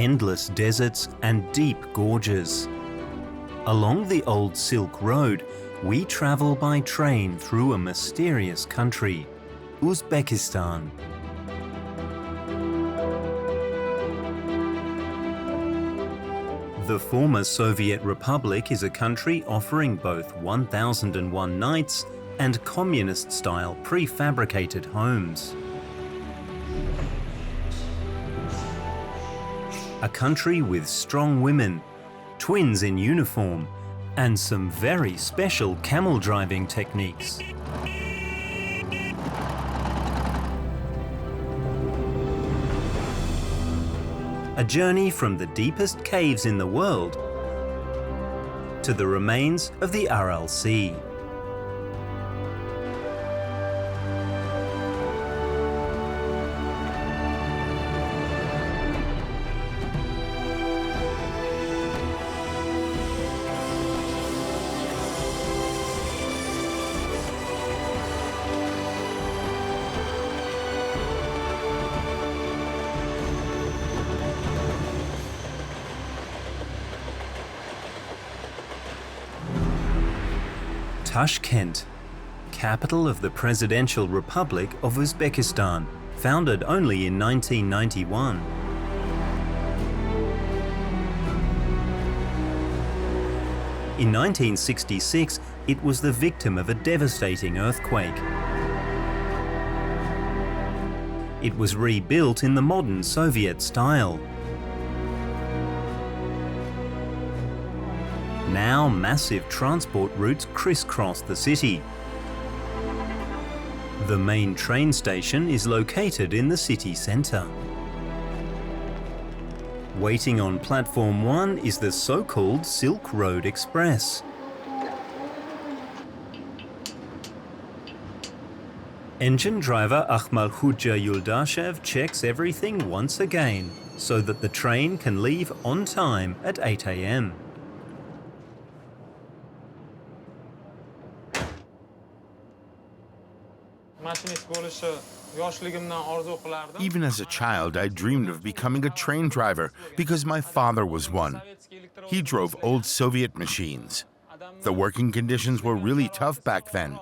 endless deserts and deep gorges. Along the old Silk Road, we travel by train through a mysterious country, Uzbekistan. The former Soviet Republic is a country offering both 1001 Nights and communist-style prefabricated homes. A country with strong women, twins in uniform, and some very special camel driving techniques. A journey from the deepest caves in the world to the remains of the Aral Sea. Tashkent, capital of the Presidential Republic of Uzbekistan, founded only in 1991. In 1966, it was the victim of a devastating earthquake. It was rebuilt in the modern Soviet style. Now massive transport routes crisscross the city. The main train station is located in the city centre. Waiting on Platform 1 is the so-called Silk Road Express. Engine driver Akhmal Khudja Yuldashev checks everything once again so that the train can leave on time at 8 a.m. Even as a child, I dreamed of becoming a train driver because my father was one. He drove old Soviet machines. The working conditions were really tough back then.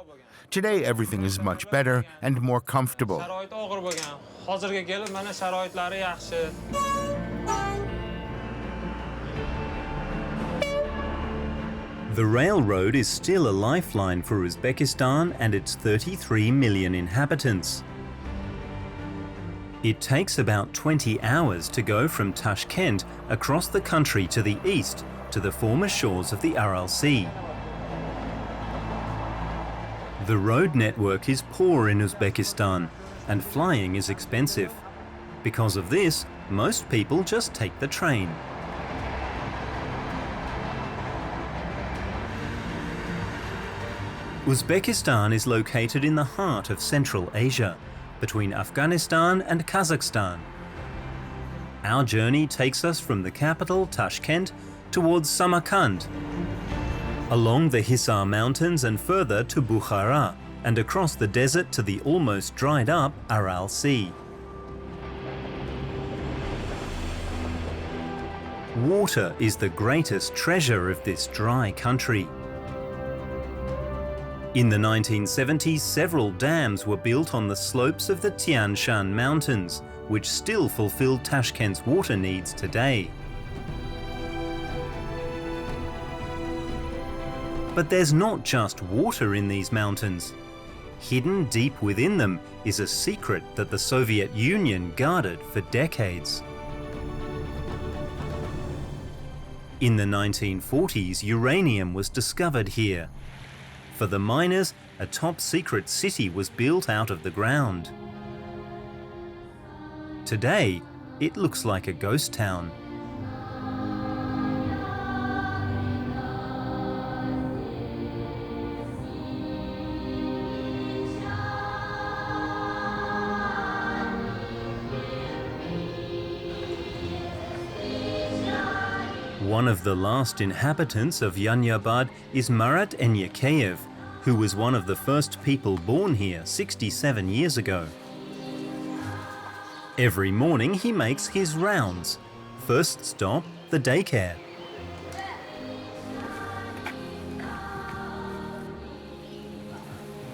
Today, everything is much better and more comfortable. The railroad is still a lifeline for Uzbekistan and its 33 million inhabitants. It takes about 20 hours to go from Tashkent across the country to the east to the former shores of the Aral Sea. The road network is poor in Uzbekistan and flying is expensive. Because of this, most people just take the train. Uzbekistan is located in the heart of Central Asia, between Afghanistan and Kazakhstan. Our journey takes us from the capital, Tashkent, towards Samarkand, along the Hisar Mountains and further to Bukhara, and across the desert to the almost dried up Aral Sea. Water is the greatest treasure of this dry country. In the 1970s, several dams were built on the slopes of the Tian Shan Mountains, which still fulfill Tashkent's water needs today. But there's not just water in these mountains. Hidden deep within them is a secret that the Soviet Union guarded for decades. In the 1940s, uranium was discovered here. For the miners, a top-secret city was built out of the ground. Today, it looks like a ghost town. One of the last inhabitants of Yanyabad is Marat Enyakeyev, who was one of the first people born here 67 years ago. Every morning he makes his rounds, First stop, the daycare.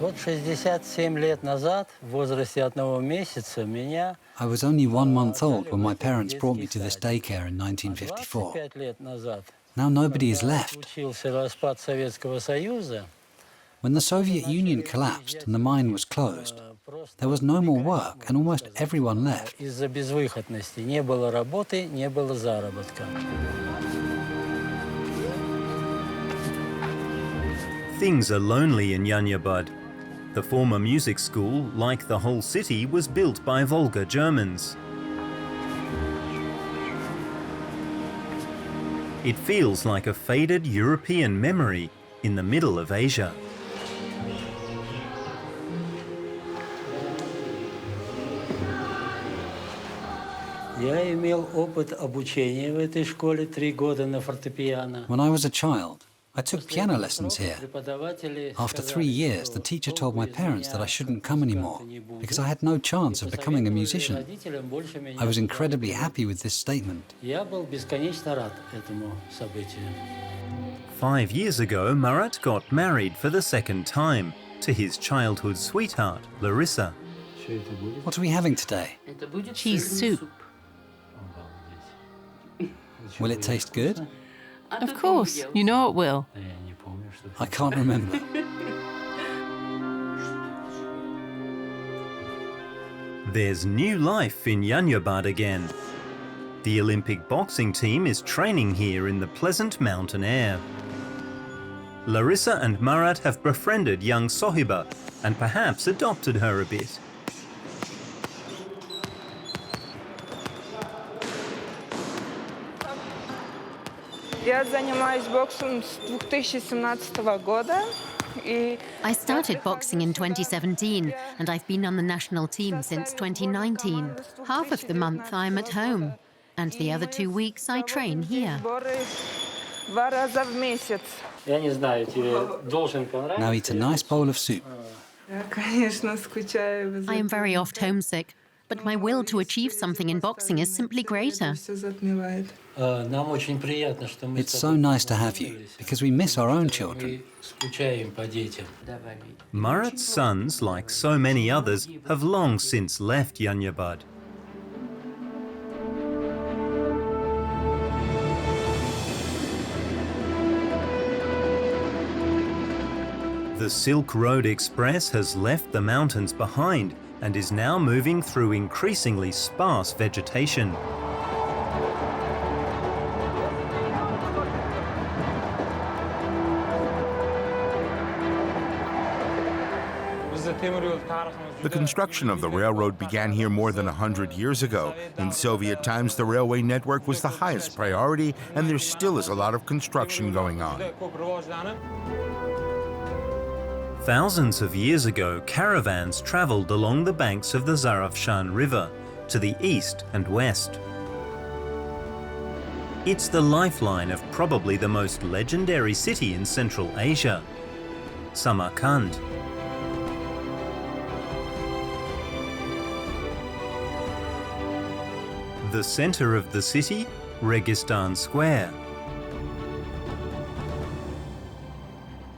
Вот 67 лет назад, в возрасте 1 месяца, меня... I was only 1 month old when my parents brought me to this daycare in 1954. 25 лет назад, Now nobody is left. случился распад Советского Союза, When the Soviet Union collapsed and the mine was closed, there was no more work and almost everyone left. из-за безвыходности. Не было работы, не было заработка. Things are lonely in Yanyabad. The former music school, like the whole city, was built by Volga Germans. It feels like a faded European memory in the middle of Asia. Я имел опыт обучения в этой школе 3 года на фортепиано. When I was a child, I took piano lessons here. After 3 years, the teacher told my parents that I shouldn't come anymore because I had no chance of becoming a musician. I was incredibly happy with this statement. Я был бесконечно рад этому событию. 5 years ago, Marat got married for the second time to his childhood sweetheart, Larissa. What are we having today? Cheese soup. Will it taste good? Of course, you know it will. I can't remember. There's new life in Yanyabad again. The Olympic boxing team is training here in the pleasant mountain air. Larissa and Marat have befriended young Sohiba and perhaps adopted her a bit. Я занимаюсь боксом с 2017 года. I started boxing in 2017 and I've been on the national team since 2019. Half of the month I'm at home and the other 2 weeks I train here. 2 раза в месяц. Я не знаю, тебе должен понравиться. Now eat a nice bowl of soup. Я, конечно, скучаю без I am very этого. oft homesick, but my will to achieve something in boxing is simply greater. Всё затмевает. Нам очень приятно, что мы It's so nice to have you because we miss our own children. Мы скучаем по детям. Marat's sons, like so many others, have long since left Yanyabad. The Silk Road Express has left the mountains behind and is now moving through increasingly sparse vegetation. The construction of the railroad began here more than 100 years ago. In Soviet times, the railway network was the highest priority, and there still is a lot of construction going on. Thousands of years ago, caravans travelled along the banks of the Zarafshan River to the east and west. It's the lifeline of probably the most legendary city in Central Asia, Samarkand. The centre of the city, Registan Square.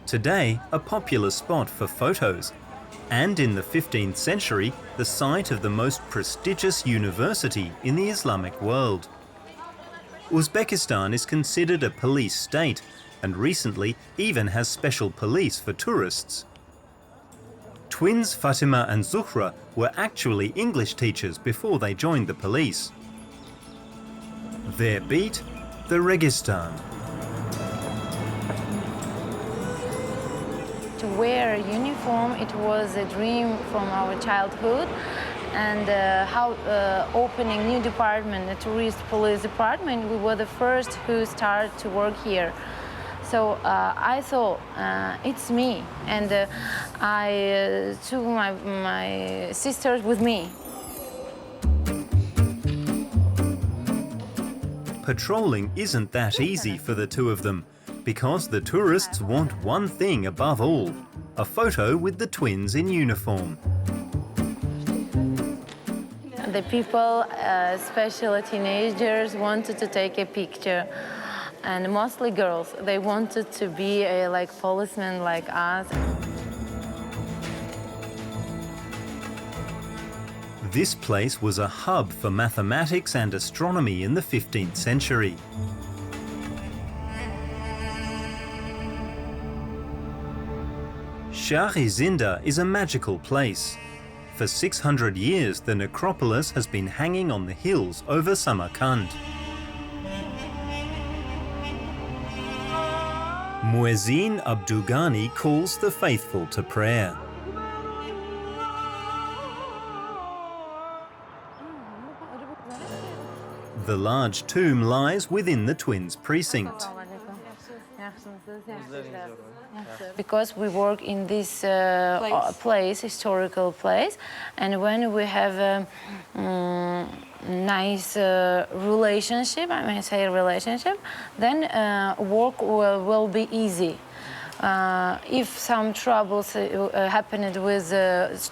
Today, a popular spot for photos, and in the 15th century, the site of the most prestigious university in the Islamic world. Uzbekistan is considered a police state, and recently even has special police for tourists. Twins Fatima and Zuhra were actually English teachers before they joined the police. Their beat, the Registan. To wear a uniform, it was a dream from our childhood, and how opening new department, the tourist police department, we were the first who started to work here. So I thought, it's me, and I took my sisters with me. Patrolling isn't that easy for the two of them, because the tourists want one thing above all, a photo with the twins in uniform. the people, especially teenagers, wanted to take a picture. And mostly girls, they wanted to be like policemen like us. This place was a hub for mathematics and astronomy in the 15th century. Shahrizinda is a magical place. For 600 years, the necropolis has been hanging on the hills over Samarkand. Muezzin Abdugani calls the faithful to prayer. The large tomb lies within the twins' precinct. Because we work in this place, historical place, and when we have a nice relationship, I may say relationship, then work will be easy. If some troubles happened with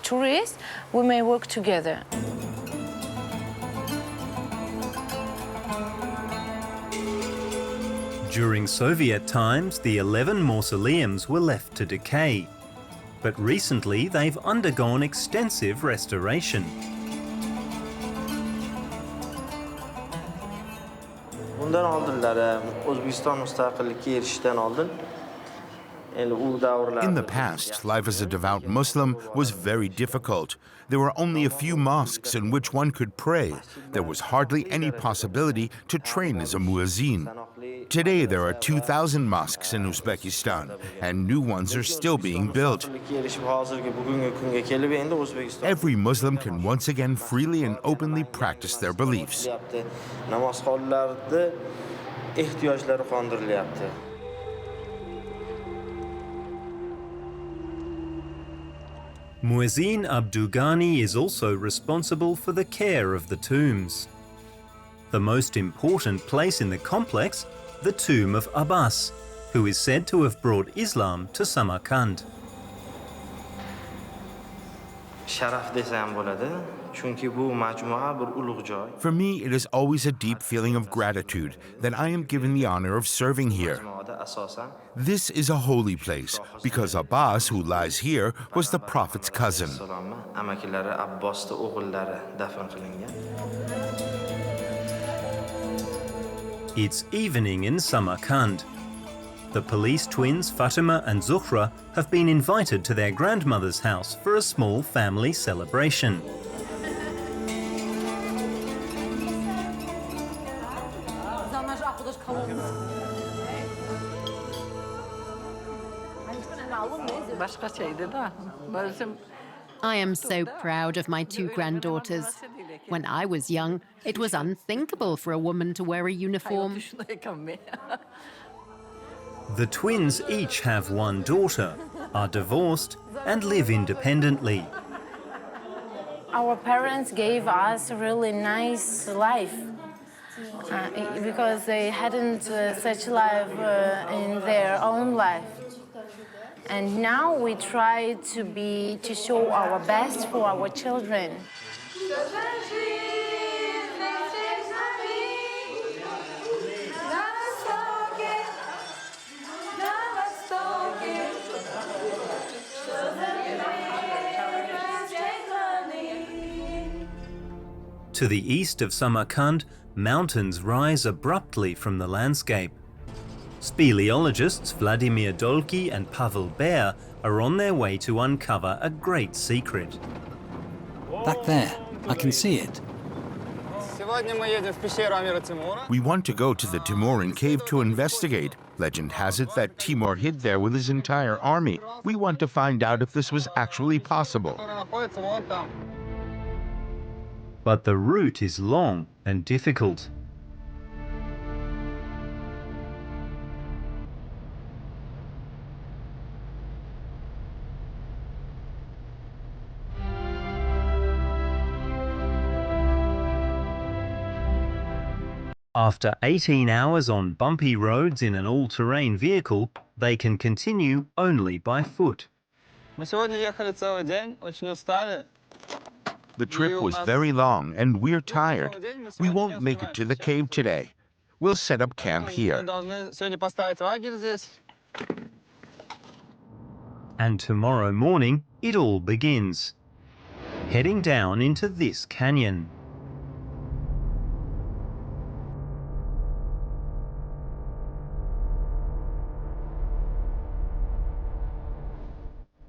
tourists, we may work together. During Soviet times, the 11 mausoleums were left to decay, but recently they've undergone extensive restoration. Bundan oldinlari O'zbekiston mustaqillikka erishishdan oldin in the past, life as a devout Muslim was very difficult. There were only a few mosques in which one could pray. There was hardly any possibility to train as a muezzin. Today, there are 2,000 mosques in Uzbekistan, and new ones are still being built. Every Muslim can once again freely and openly practice their beliefs. Muezzin Abdugani is also responsible for the care of the tombs. The most important place in the complex, the tomb of Abbas, who is said to have brought Islam to Samarkand. For me, it is always a deep feeling of gratitude that I am given the honor of serving here. This is a holy place because Abbas, who lies here, was the Prophet's cousin. It's evening in Samarkand. The police twins Fatima and Zuhra have been invited to their grandmother's house for a small family celebration. I am so proud of my two granddaughters. When I was young, it was unthinkable for a woman to wear a uniform. The twins each have one daughter, are divorced, and live independently. Our parents gave us a really nice life because they hadn't such life in their own life. And now we try to show our best for our children. To the east of Samarkand, mountains rise abruptly from the landscape. Speleologists Vladimir Dolky and Pavel Baer are on their way to uncover a great secret. Back there, I can see it. We want to go to the Timurin cave to investigate. Legend has it that Timur hid there with his entire army. We want to find out if this was actually possible. But the route is long and difficult. After 18 hours on bumpy roads in an all-terrain vehicle, they can continue only by foot. Мы сегодня ехали целый день, очень устали. The trip was very long and we're tired. We won't make it to the cave today. We'll set up camp here. And tomorrow morning, it all begins. Heading down into this canyon.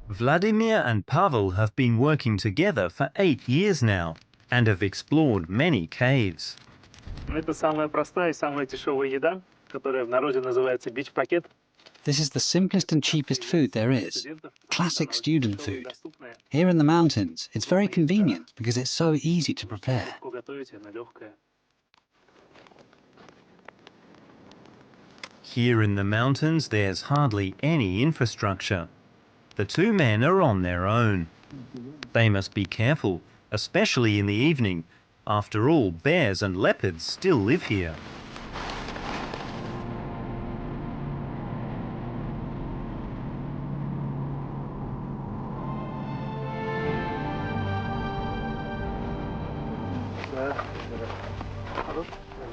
Vladimir and Pavel have been working together for 8 years now and have explored many caves. Это самая простая и самая дешевая еда, которая в народе называется бич-пакет. This is the simplest and cheapest food there is. Classic student food. Here in the mountains, it's very convenient because it's so easy to prepare. Here in the mountains, there's hardly any infrastructure. The two men are on their own. They must be careful, especially in the evening. After all, bears and leopards still live here.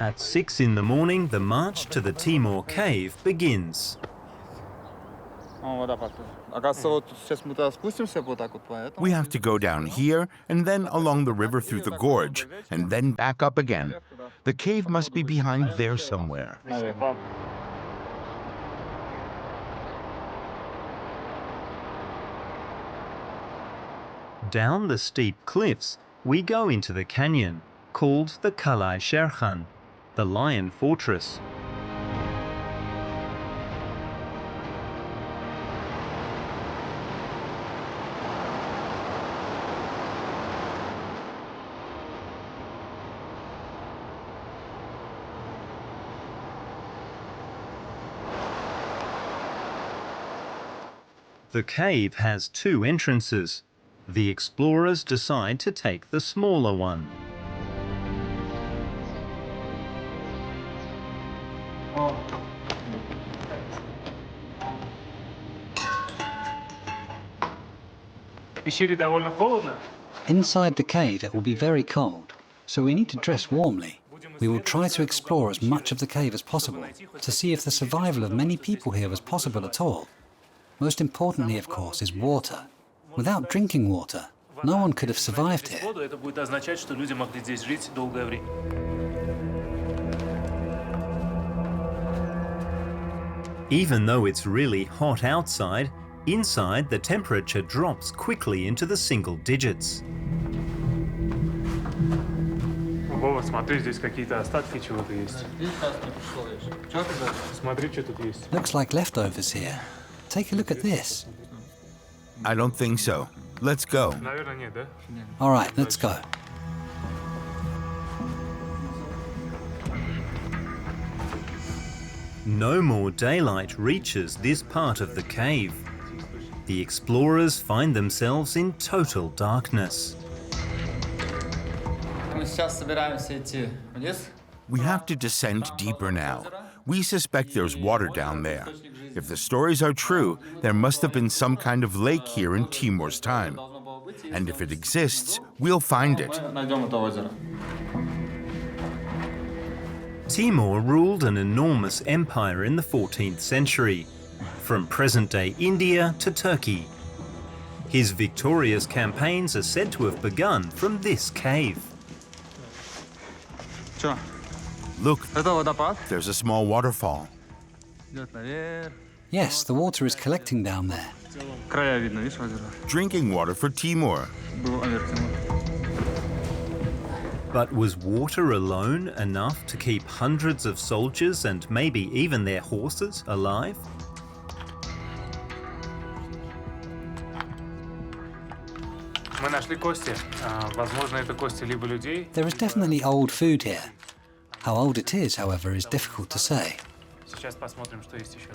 At 6 in the morning, the march to the Timor cave begins. We have to go down here and then along the river through the gorge and then back up again. The cave must be behind there somewhere. Down the steep cliffs, we go into the canyon, called the Kalai Sherkhan, the Lion Fortress. The cave has 2 entrances. The explorers decide to take the smaller one. Inside the cave it will be very cold, so we need to dress warmly. We will try to explore as much of the cave as possible to see if the survival of many people here was possible at all. Most importantly, of course, is water. Without drinking water, no one could have survived here. Even though it's really hot outside, inside the temperature drops quickly into the single digits. Вова, смотри, здесь какие-то остатки чего-то есть. Смотри, что тут есть. Looks like leftovers here. Take a look at this. I don't think so. Let's go. Наверное, нет, да? All right, let's go. No more daylight reaches this part of the cave. The explorers find themselves in total darkness. We have to descend deeper now. We suspect there's water down there. If the stories are true, there must have been some kind of lake here in Timur's time. And if it exists, we'll find it. Timur ruled an enormous empire in the 14th century, from present-day India to Turkey. His victorious campaigns are said to have begun from this cave. Look, there's a small waterfall. Yes, the water is collecting down there. Drinking water for Timur. But was water alone enough to keep hundreds of soldiers and maybe even their horses alive? Мы нашли кости. Возможно, это кости либо людей. There is definitely old food here. How old it is, however, is difficult to say. Сейчас посмотрим, что есть еще.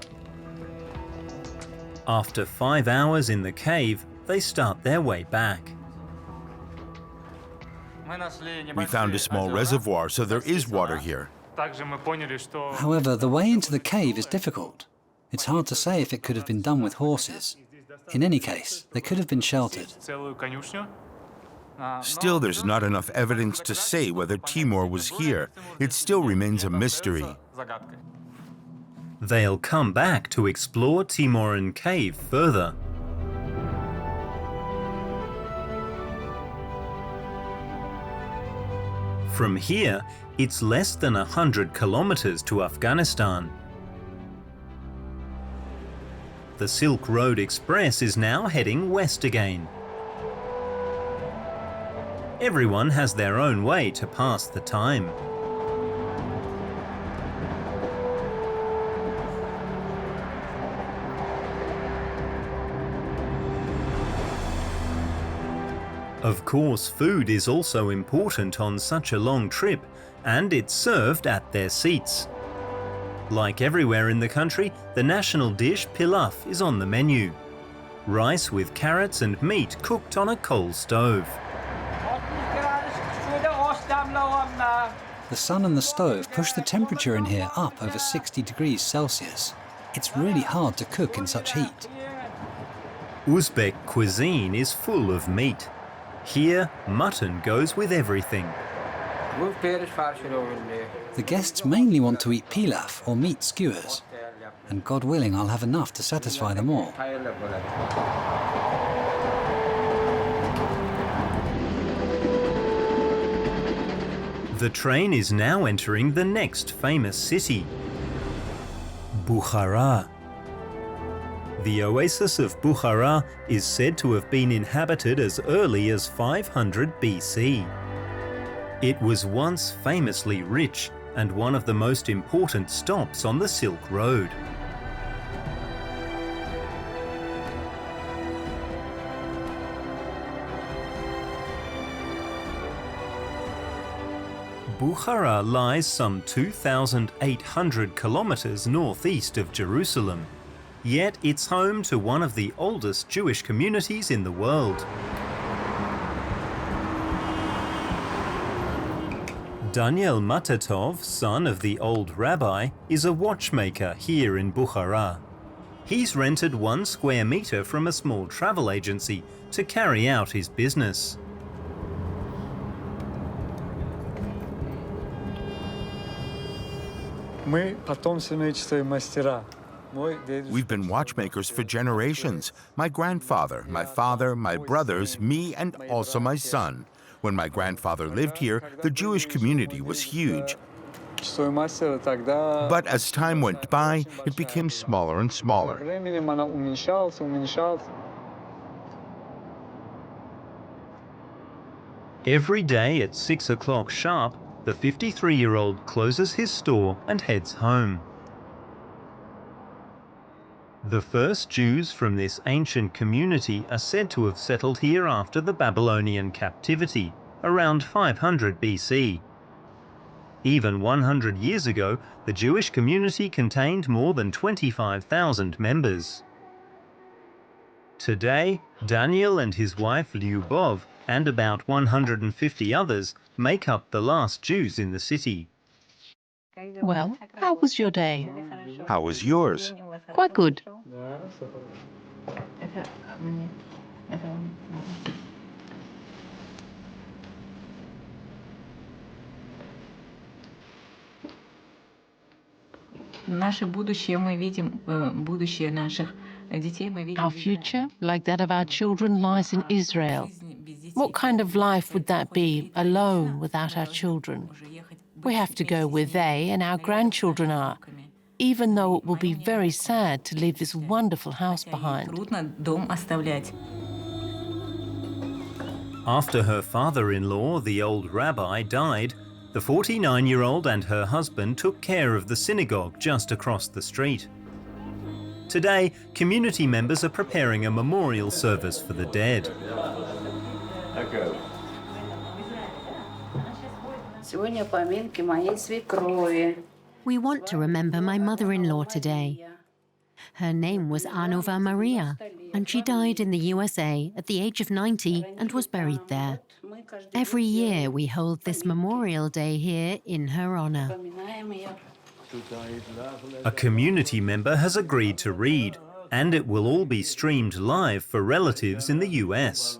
After 5 hours in the cave, they start their way back. We found a small reservoir, so there is water here. Также мы поняли, что However, the way into the cave is difficult. It's hard to say if it could have been done with horses. In any case, they could have been sheltered. целую конюшню. Still, there's not enough evidence to say whether Timur was here. It still remains a mystery. They'll come back to explore Timuran Cave further. From here, it's less than 100 kilometers to Afghanistan. The Silk Road Express is now heading west again. Everyone has their own way to pass the time. Of course, food is also important on such a long trip, and it's served at their seats. Like everywhere in the country, the national dish pilaf is on the menu. Rice with carrots and meat cooked on a coal stove. The sun and the stove push the temperature in here up over 60 degrees Celsius. It's really hard to cook in such heat. Uzbek cuisine is full of meat. Here, mutton goes with everything. The guests mainly want to eat pilaf or meat skewers, and God willing, I'll have enough to satisfy them all. The train is now entering the next famous city, Bukhara. The oasis of Bukhara is said to have been inhabited as early as 500 BC. It was once famously rich and one of the most important stops on the Silk Road. Bukhara lies some 2,800 kilometers northeast of Jerusalem. Yet it's home to one of the oldest Jewish communities in the world. Daniel Matatov, son of the old rabbi, is a watchmaker here in Bukhara. He's rented 1 square meter from a small travel agency to carry out his business. We've been watchmakers for generations. My grandfather, my father, my brothers, me, and also my son. When my grandfather lived here, the Jewish community was huge. But as time went by, it became smaller and smaller. Every day at 6 o'clock sharp, the 53-year-old closes his store and heads home. The first Jews from this ancient community are said to have settled here after the Babylonian captivity, around 500 BC. Even 100 years ago, the Jewish community contained more than 25,000 members. Today, Daniel and his wife Lyubov and about 150 others make up the last Jews in the city. Well, how was your day? How was yours? Quite good. Our future, like that of our children, lies in Israel. What kind of life would that be, alone, without our children? We have to go where they and our grandchildren are, even though it will be very sad to leave this wonderful house behind. After her father-in-law, the old rabbi, died, the 49-year-old and her husband took care of the synagogue just across the street. Today, community members are preparing a memorial service for the dead. We want to remember my mother-in-law today. Her name was Anova Maria, and she died in the USA at the age of 90 and was buried there. Every year we hold this Memorial Day here in her honor. A community member has agreed to read, and it will all be streamed live for relatives in the US.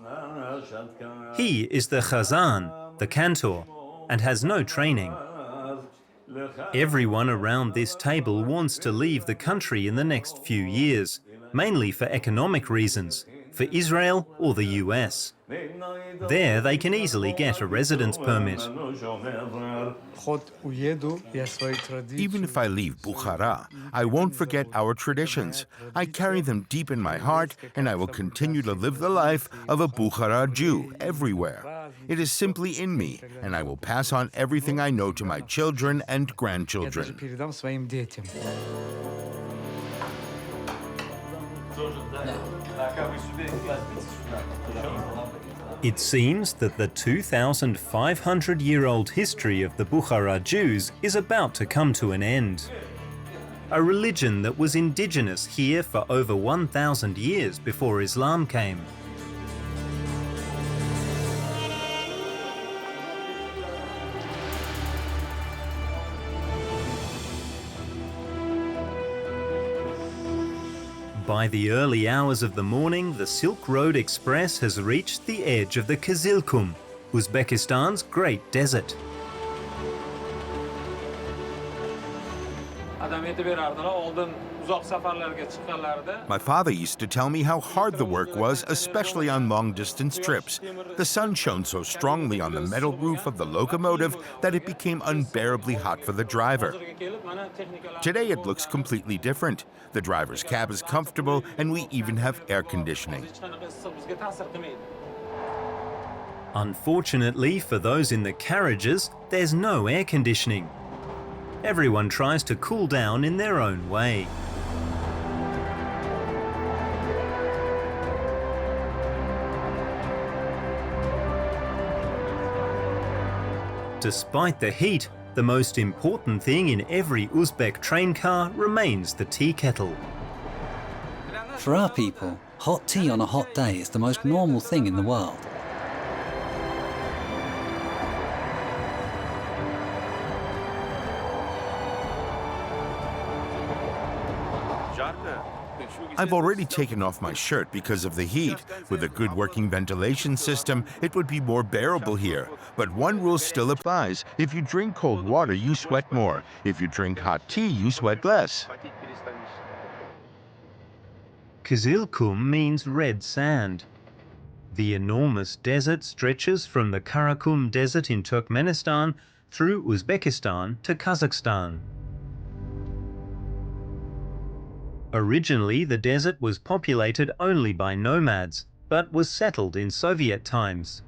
He is the Khazan, the cantor, and has no training. Everyone around this table wants to leave the country in the next few years, mainly for economic reasons, for Israel or the US. There they can easily get a residence permit. Even if I leave Bukhara, I won't forget our traditions. I carry them deep in my heart, and I will continue to live the life of a Bukhara Jew everywhere. It is simply in me, and I will pass on everything I know to my children and grandchildren. It seems that the 2,500-year-old history of the Bukhara Jews is about to come to an end. A religion that was indigenous here for over 1,000 years before Islam came. By the early hours of the morning, the Silk Road Express has reached the edge of the Kizilkum, Uzbekistan's Great Desert. My father used to tell me how hard the work was, especially on long-distance trips. The sun shone so strongly on the metal roof of the locomotive that it became unbearably hot for the driver. Today it looks completely different. The driver's cab is comfortable, and we even have air conditioning. Unfortunately for those in the carriages, there's no air conditioning. Everyone tries to cool down in their own way. Despite the heat, the most important thing in every Uzbek train car remains the tea kettle. For our people, hot tea on a hot day is the most normal thing in the world. I've already taken off my shirt because of the heat. With a good working ventilation system, it would be more bearable here. But one rule still applies. If you drink cold water, you sweat more. If you drink hot tea, you sweat less. Kizilkum means red sand. The enormous desert stretches from the Karakum Desert in Turkmenistan through Uzbekistan to Kazakhstan. Originally, the desert was populated only by nomads, but was settled in Soviet times.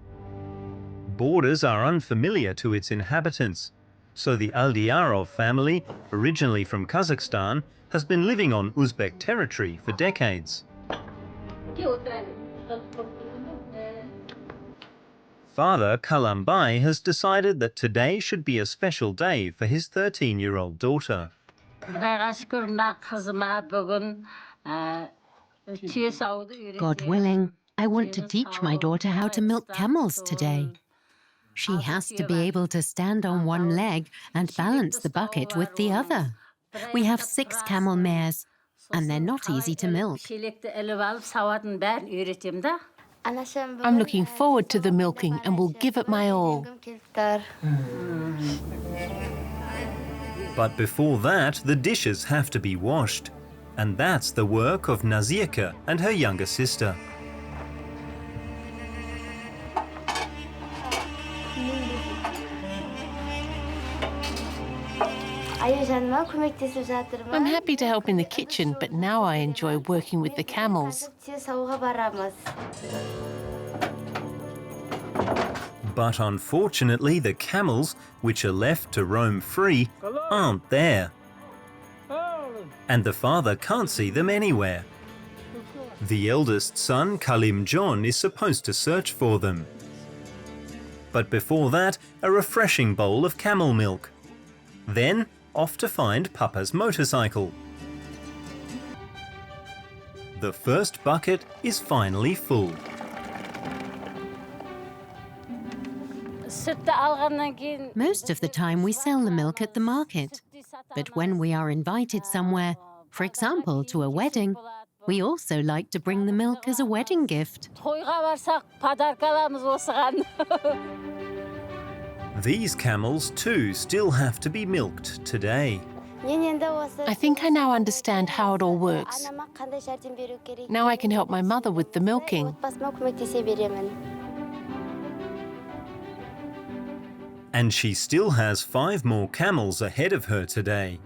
Borders are unfamiliar to its inhabitants, so the Aldiarov family, originally from Kazakhstan, has been living on Uzbek territory for decades. Father Kalambay has decided that today should be a special day for his 13-year-old daughter. God willing, I want to teach my daughter how to milk camels today. She has to be able to stand on one leg and balance the bucket with the other. We have 6 camel mares, and they're not easy to milk. I'm looking forward to the milking and will give it my all. But before that, the dishes have to be washed. And that's the work of Nazirka and her younger sister. I'm happy to help in the kitchen, but now I enjoy working with the camels. But unfortunately, the camels, which are left to roam free, aren't there. And the father can't see them anywhere. The eldest son, Kalim John, is supposed to search for them. But before that, a refreshing bowl of camel milk. Then, off to find Papa's motorcycle. The first bucket is finally full. Most of the time we sell the milk at the market. But when we are invited somewhere, for example to a wedding, We also like to bring the milk as a wedding gift. These camels too still have to be milked today. I think I now understand how it all works. Now I can help my mother with the milking. And she still has 5 more camels ahead of her today.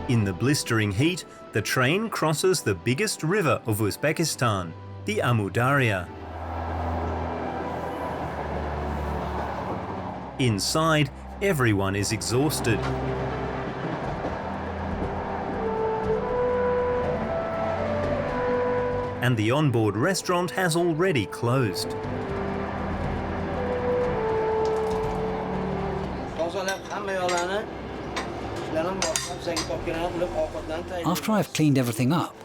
In the blistering heat, the train crosses the biggest river of Uzbekistan, the Amu Darya. Inside, everyone is exhausted. And the onboard restaurant has already closed. After I've cleaned everything up,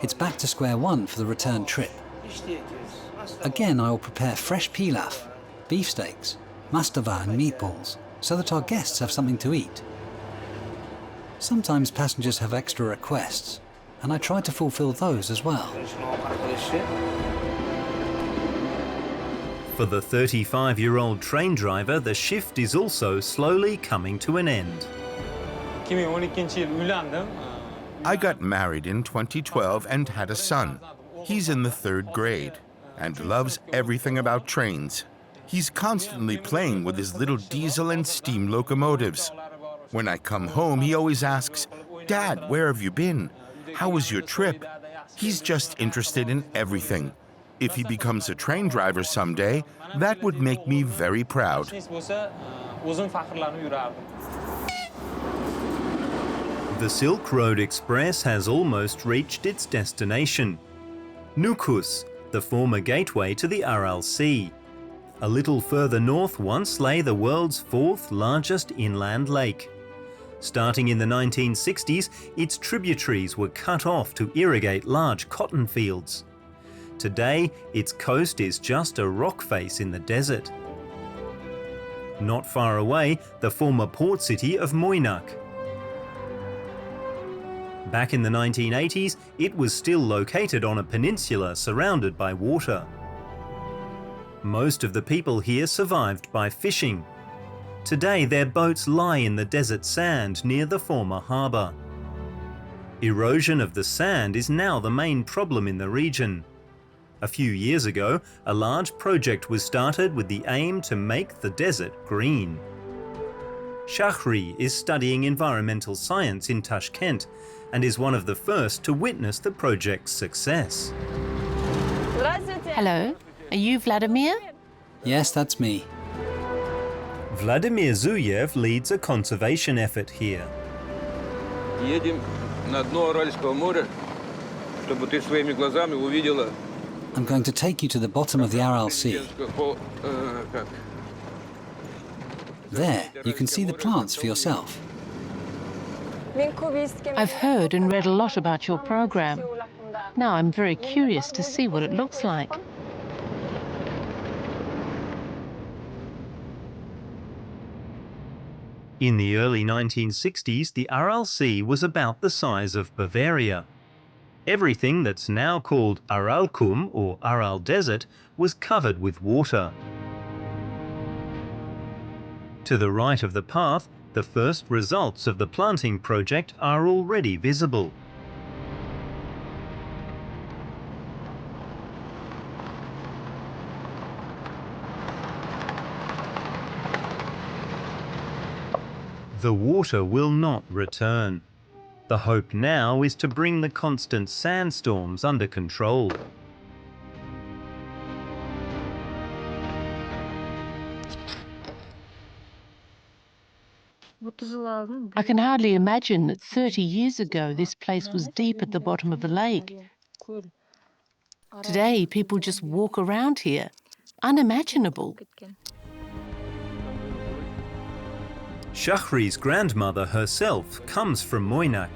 it's back to square one for the return trip. Again, I will prepare fresh pilaf, beefsteaks, mastava and meatballs, so that our guests have something to eat. Sometimes passengers have extra requests, and I try to fulfill those as well. For the 35-year-old train driver, the shift is also slowly coming to an end. I got married in 2012 and had a son. He's in the 3rd grade and loves everything about trains. He's constantly playing with his little diesel and steam locomotives. When I come home, he always asks, "Dad, where have you been? How was your trip?" He's just interested in everything. If he becomes a train driver someday, that would make me very proud. The Silk Road Express has almost reached its destination. Nukus, the former gateway to the Aral Sea. A little further north once lay the world's 4th largest inland lake. Starting in the 1960s, its tributaries were cut off to irrigate large cotton fields. Today, its coast is just a rock face in the desert. Not far away, the former port city of Moynak. Back in the 1980s, it was still located on a peninsula surrounded by water. Most of the people here survived by fishing. Today, their boats lie in the desert sand near the former harbour. Erosion of the sand is now the main problem in the region. A few years ago, a large project was started with the aim to make the desert green. Shahri is studying environmental science in Tashkent and is one of the first to witness the project's success. Hello, are you Vladimir? Yes, that's me. Vladimir Zuyev leads a conservation effort here. Едем на дно Аральского моря, чтобы ты своими глазами увидела. I'm going to take you to the bottom of the Aral Sea. There, you can see the plants for yourself. I've heard and read a lot about your program. Now I'm very curious to see what it looks like. In the early 1960s, the Aral Sea was about the size of Bavaria. Everything that's now called Aralkum or Aral Desert was covered with water. To the right of the path, the first results of the planting project are already visible. The water will not return. The hope now is to bring the constant sandstorms under control. I can hardly imagine that 30 years ago this place was deep at the bottom of the lake. Today people just walk around here. Unimaginable. Shahri's grandmother herself comes from Moynak.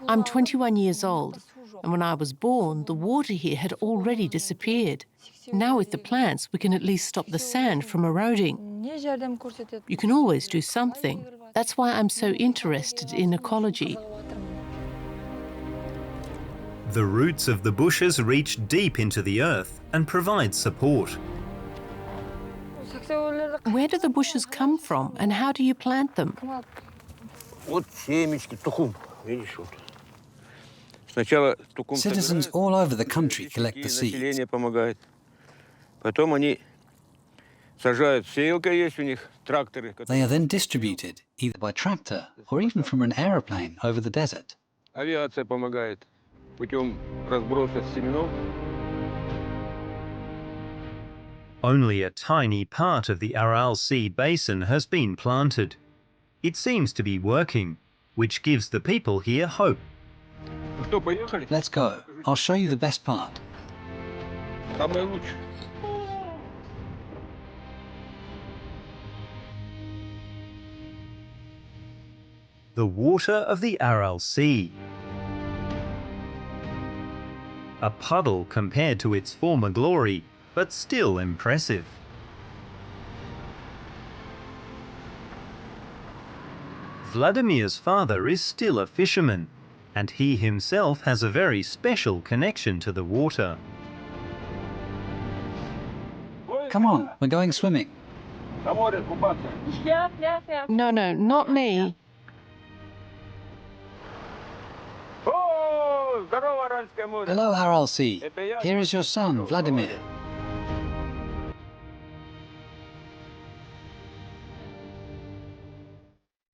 I'm 21 years old, and when I was born, the water here had already disappeared. Now with the plants, we can at least stop the sand from eroding. You can always do something. That's why I'm so interested in ecology. The roots of the bushes reach deep into the earth and provide support. Where do the bushes come from and how do you plant them? Вот семечки, тухум. Видишь, вот. Сначала тухум Citizens all over the country collect the seeds. население помогает. Потом они сажают, сеялка есть у них, тракторы. They are then distributed either by tractor or even from an aeroplane over the desert. Авиация помогает путем разброса семенов. Only a tiny part of the Aral Sea basin has been planted. It seems to be working, which gives the people here hope. Ну что, поехали? Let's go. I'll show you the best part. Самое лучшее. The water of the Aral Sea. A puddle compared to its former glory, but still impressive. Vladimir's father is still a fisherman, and he himself has a very special connection to the water. Come on, we're going swimming. На море купаться. No, not me. О, здорово, Аральское море. Hello, Aral Sea. Here is your son, Vladimir.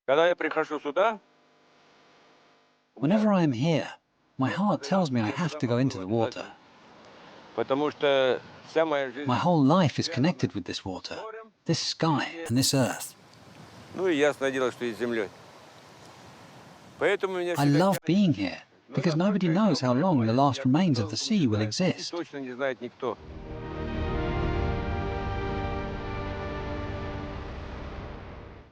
Когда я прихожу сюда, Whenever I am here, my heart tells me I have to go into the water. потому что вся моя жизнь, My whole life is connected with this water, this sky and this earth. ну и ясное дело, что и с землей. Поэтому меня I всегда love being here because nobody knows how long the last remains of the sea will exist. точно не знает никто.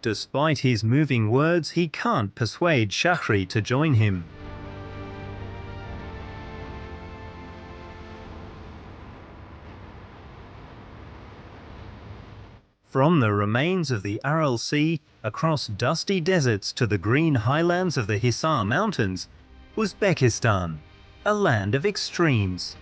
Despite his moving words, he can't persuade Shahri to join him. From the remains of the Aral Sea, across dusty deserts to the green highlands of the Hisar Mountains, Uzbekistan, a land of extremes.